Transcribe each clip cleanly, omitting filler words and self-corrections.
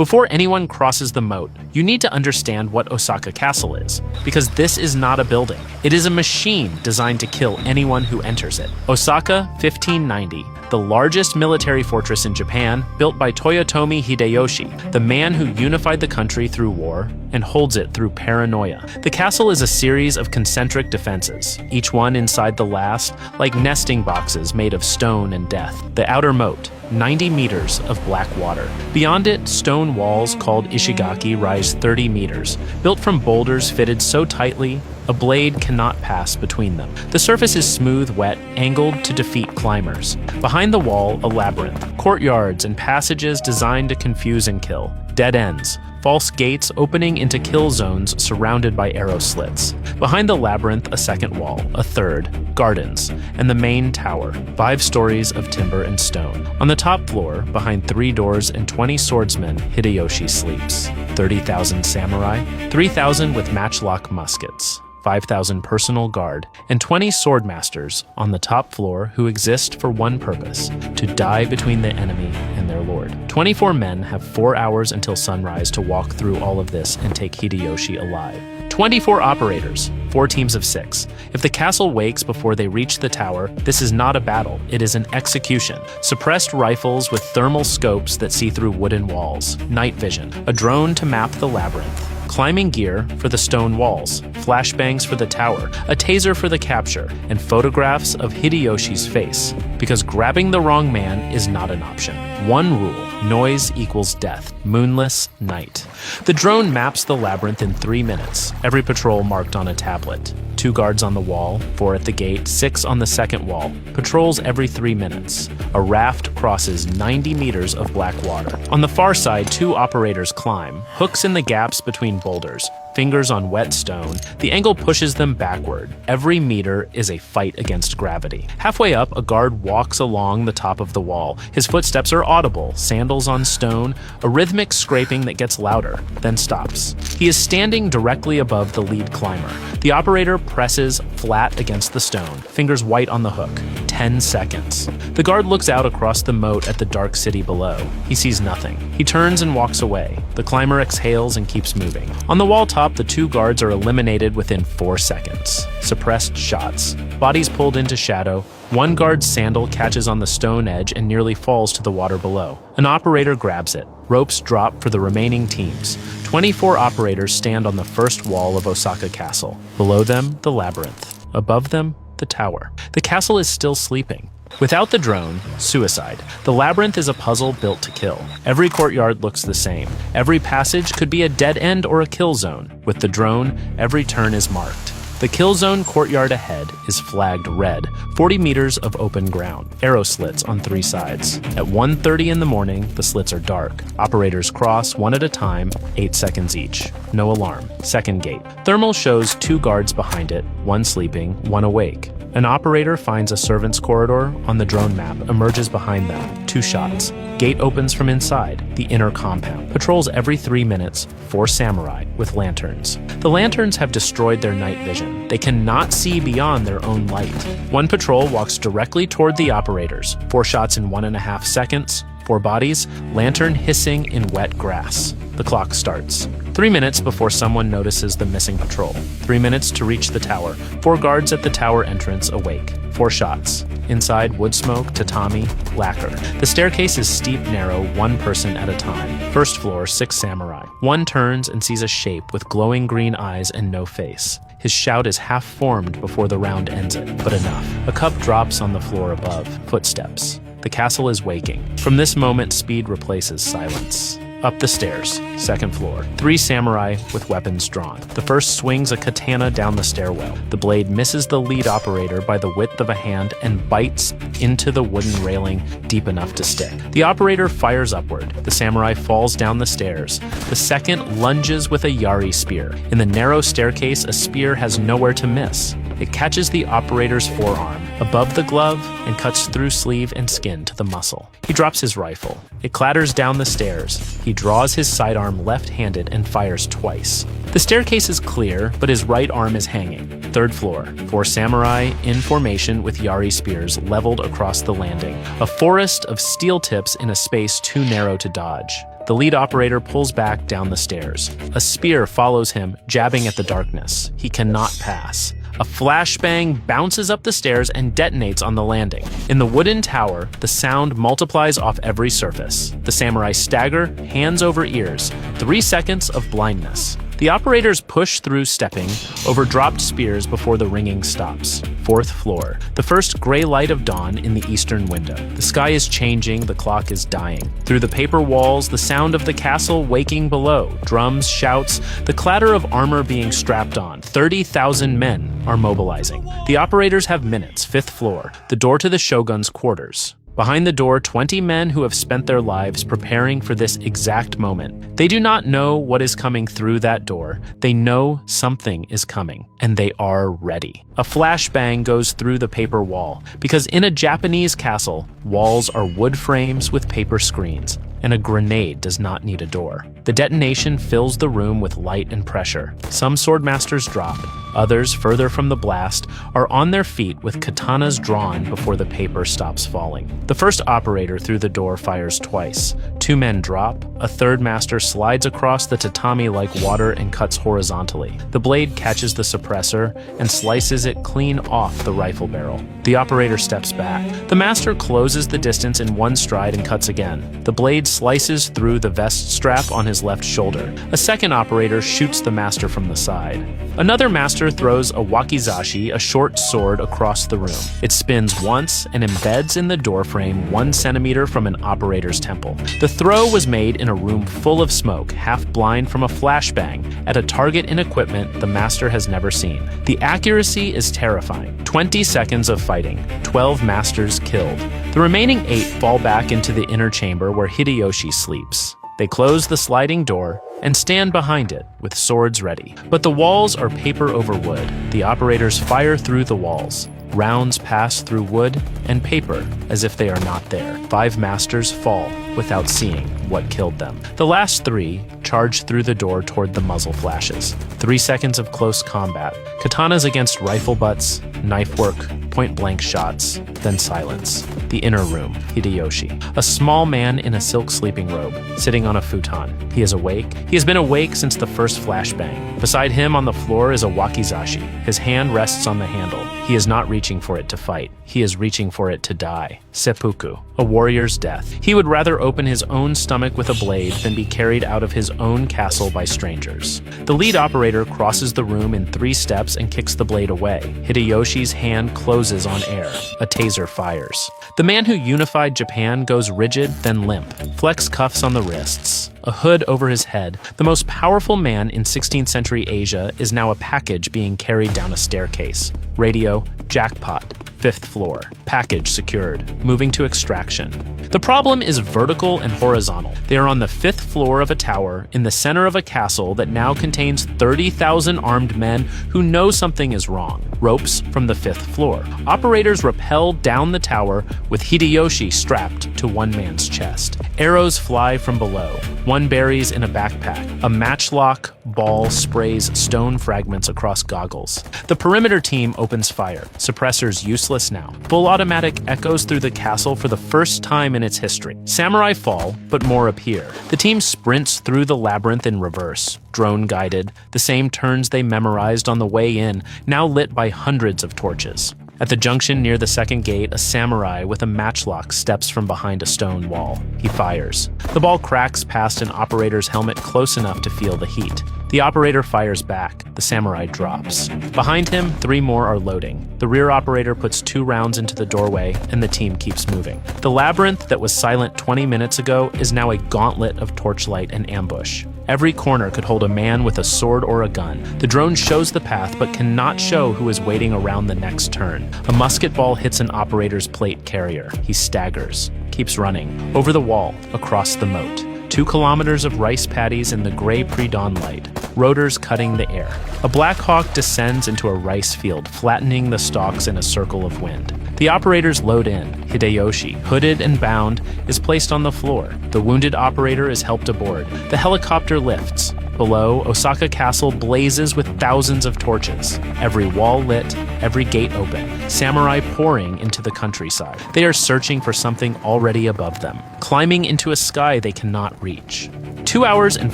Before anyone crosses the moat, you need to understand what Osaka Castle is, because this is not a building. It is a machine designed to kill anyone who enters it. Osaka, 1590, the largest military fortress in Japan, built by Toyotomi Hideyoshi, the man who unified the country through war and holds it through paranoia. The castle is a series of concentric defenses, each one inside the last, like nesting boxes made of stone and death. The outer moat, 90 meters of black water. Beyond it, stone walls called ishigaki rise 30 meters, built from boulders fitted so tightly a blade cannot pass between them. The surface is smooth, wet, angled to defeat climbers. Behind the wall, a labyrinth, courtyards and passages designed to confuse and kill. Dead ends, false gates opening into kill zones surrounded by arrow slits. Behind the labyrinth, a second wall, a third, gardens, and the main tower, 5 stories of timber and stone. On the top floor, behind 3 doors and 20 swordsmen, Hideyoshi sleeps. 30,000 samurai, 3,000 with matchlock muskets, 5,000 personal guard, and 20 swordmasters on the top floor who exist for one purpose, to die between the enemy and their lord. 24 men have 4 hours until sunrise to walk through all of this and take Hideyoshi alive. 24 operators, 4 teams of 6. If the castle wakes before they reach the tower, this is not a battle, it is an execution. Suppressed rifles with thermal scopes that see through wooden walls, night vision, a drone to map the labyrinth, climbing gear for the stone walls, flashbangs for the tower, a taser for the capture, and photographs of Hideyoshi's face, because grabbing the wrong man is not an option. One rule, noise equals death, moonless night. The drone maps the labyrinth in 3 minutes, every patrol marked on a tablet. 2 guards on the wall, 4 at the gate, 6 on the second wall. Patrols every 3 minutes. A raft crosses 90 meters of black water. On the far side, 2 operators climb, hooks in the gaps between boulders, fingers on wet stone. The angle pushes them backward. Every meter is a fight against gravity. Halfway up, a guard walks along the top of the wall. His footsteps are audible, sandals on stone, a rhythmic scraping that gets louder, then stops. He is standing directly above the lead climber. The operator presses flat against the stone, fingers white on the hook. 10 seconds. The guard looks out across the moat at the dark city below. He sees nothing. He turns and walks away. The climber exhales and keeps moving. On the wall top, the 2 guards are eliminated within 4 seconds. Suppressed shots. Bodies pulled into shadow. One guard's sandal catches on the stone edge and nearly falls to the water below. An operator grabs it. Ropes drop for the remaining teams. 24 operators stand on the first wall of Osaka Castle. Below them, the labyrinth. Above them, the tower. The castle is still sleeping. Without the drone, suicide. The labyrinth is a puzzle built to kill. Every courtyard looks the same. Every passage could be a dead end or a kill zone. With the drone, every turn is marked. The kill zone courtyard ahead is flagged red, 40 meters of open ground, arrow slits on 3 sides. At 1:30 in the morning, the slits are dark. Operators cross 1 at a time, 8 seconds each. No alarm. Second gate. Thermal shows 2 guards behind it, 1 sleeping, 1 awake. An operator finds a servant's corridor on the drone map, emerges behind them, 2 shots. Gate opens from inside, the inner compound. Patrols every 3 minutes, 4 samurai with lanterns. The lanterns have destroyed their night vision. They cannot see beyond their own light. 1 patrol walks directly toward the operators, 4 shots in 1.5 seconds, 4 bodies, lantern hissing in wet grass. The clock starts. 3 minutes before someone notices the missing patrol. 3 minutes to reach the tower. 4 guards at the tower entrance awake. 4 shots. Inside, wood smoke, tatami, lacquer. The staircase is steep, narrow, 1 person at a time. First floor, 6 samurai. 1 turns and sees a shape with glowing green eyes and no face. His shout is half formed before the round ends it, but enough. A cup drops on the floor above. Footsteps. The castle is waking. From this moment, speed replaces silence. Up the stairs, 2nd floor. 3 samurai with weapons drawn. The first swings a katana down the stairwell. The blade misses the lead operator by the width of a hand and bites into the wooden railing deep enough to stick. The operator fires upward. The samurai falls down the stairs. The second lunges with a yari spear. In the narrow staircase, a spear has nowhere to miss. It catches the operator's forearm, above the glove, and cuts through sleeve and skin to the muscle. He drops his rifle. It clatters down the stairs. He draws his sidearm left-handed and fires twice. The staircase is clear, but his right arm is hanging. 3rd floor. 4 samurai in formation with yari spears leveled across the landing. A forest of steel tips in a space too narrow to dodge. The lead operator pulls back down the stairs. A spear follows him, jabbing at the darkness. He cannot pass. A flashbang bounces up the stairs and detonates on the landing. In the wooden tower, the sound multiplies off every surface. The samurai stagger, hands over ears. 3 seconds of blindness. The operators push through stepping over dropped spears before the ringing stops. 4th floor. The first gray light of dawn in the eastern window. The sky is changing, the clock is dying. Through the paper walls, the sound of the castle waking below. Drums, shouts, the clatter of armor being strapped on. 30,000 men are mobilizing. The operators have minutes. 5th floor. The door to the Shogun's quarters. Behind the door, 20 men who have spent their lives preparing for this exact moment. They do not know what is coming through that door. They know something is coming, and they are ready. A flashbang goes through the paper wall, because in a Japanese castle, walls are wood frames with paper screens, and a grenade does not need a door. The detonation fills the room with light and pressure. Some swordmasters drop. Others, further from the blast, are on their feet with katanas drawn before the paper stops falling. The first operator through the door fires twice. 2 men drop. A third master slides across the tatami like water and cuts horizontally. The blade catches the suppressor and slices it clean off the rifle barrel. The operator steps back. The master closes the distance in one stride and cuts again. The blade slices through the vest strap on his left shoulder. A second operator shoots the master from the side. Another master throws a wakizashi, a short sword, across the room. It spins once and embeds in the doorframe 1 centimeter from an operator's temple. The throw was made in a room full of smoke, half blind from a flashbang, at a target in equipment the master has never seen. The accuracy is terrifying. 20 seconds of fighting, 12 masters killed. The remaining 8 fall back into the inner chamber where Hideyoshi sleeps. They close the sliding door and stand behind it with swords ready. But the walls are paper over wood. The operators fire through the walls. Rounds pass through wood and paper as if they are not there. 5 masters fall without seeing what killed them. The last 3 charge through the door toward the muzzle flashes. 3 seconds of close combat. Katanas against rifle butts, knife work, point-blank shots, then silence. The inner room, Hideyoshi. A small man in a silk sleeping robe, sitting on a futon. He is awake. He has been awake since the first flashbang. Beside him on the floor is a wakizashi. His hand rests on the handle. He is not reaching for it to fight. He is reaching for it to die. Seppuku, a warrior's death. He would rather open his own stomach with a blade than be carried out of his own castle by strangers. The lead operator crosses the room in 3 steps and kicks the blade away. Hideyoshi's hand closes on air. A taser fires. The man who unified Japan goes rigid, then limp. Flex cuffs on the wrists. A hood over his head. The most powerful man in 16th century Asia is now a package being carried down a staircase. Radio, jackpot. 5th floor. Package secured. Moving to extraction. The problem is vertical and horizontal. They are on the 5th floor of a tower in the center of a castle that now contains 30,000 armed men who know something is wrong. Ropes from the 5th floor. Operators rappel down the tower with Hideyoshi strapped to one man's chest. Arrows fly from below. One buries in a backpack. A matchlock ball sprays stone fragments across goggles. The perimeter team opens fire. Suppressors useless now. Full automatic echoes through the castle for the first time in its history. Samurai fall, but more appear. The team sprints through the labyrinth in reverse. Drone guided. The same turns they memorized on the way in, now lit by hundreds of torches. At the junction near the second gate, a samurai with a matchlock steps from behind a stone wall. He fires. The ball cracks past an operator's helmet close enough to feel the heat. The operator fires back. The samurai drops. Behind him, 3 more are loading. The rear operator puts 2 rounds into the doorway, and the team keeps moving. The labyrinth that was silent 20 minutes ago is now a gauntlet of torchlight and ambush. Every corner could hold a man with a sword or a gun. The drone shows the path, but cannot show who is waiting around the next turn. A musket ball hits an operator's plate carrier. He staggers, keeps running, over the wall, across the moat. 2 kilometers of rice paddies in the gray pre-dawn light, rotors cutting the air. A Black Hawk descends into a rice field, flattening the stalks in a circle of wind. The operators load in. Hideyoshi, hooded and bound, is placed on the floor. The wounded operator is helped aboard. The helicopter lifts. Below, Osaka Castle blazes with thousands of torches, every wall lit, every gate open, samurai pouring into the countryside. They are searching for something already above them, climbing into a sky they cannot reach. 2 hours and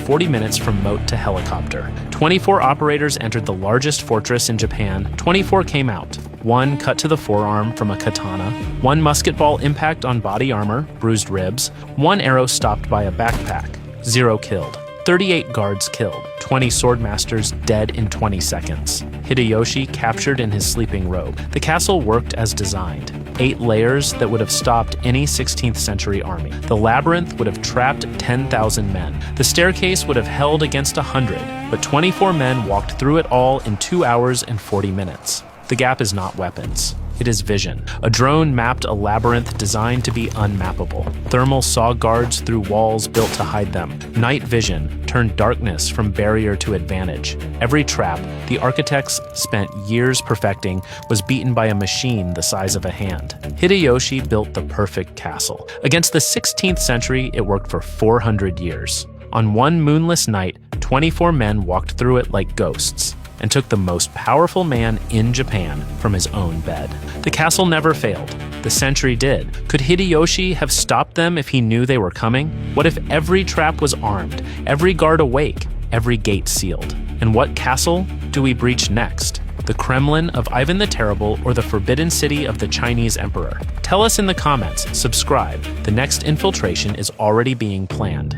40 minutes from moat to helicopter. 24 operators entered the largest fortress in Japan. 24 came out. 1 cut to the forearm from a katana, 1 musket ball impact on body armor, bruised ribs, 1 arrow stopped by a backpack, 0 killed. 38 guards killed, 20 swordmasters dead in 20 seconds. Hideyoshi captured in his sleeping robe. The castle worked as designed. 8 layers that would have stopped any 16th century army. The labyrinth would have trapped 10,000 men. The staircase would have held against 100, but 24 men walked through it all in 2 hours and 40 minutes. The gap is not weapons. It is vision. A drone mapped a labyrinth designed to be unmappable. Thermal saw guards through walls built to hide them. Night vision turned darkness from barrier to advantage. Every trap the architects spent years perfecting was beaten by a machine the size of a hand. Hideyoshi built the perfect castle. Against the 16th century, it worked for 400 years. On one moonless night, 24 men walked through it like ghosts and took the most powerful man in Japan from his own bed. The castle never failed. The century did. Could Hideyoshi have stopped them if he knew they were coming? What if every trap was armed, every guard awake, every gate sealed? And what castle do we breach next? The Kremlin of Ivan the Terrible or the Forbidden City of the Chinese Emperor? Tell us in the comments. Subscribe. The next infiltration is already being planned.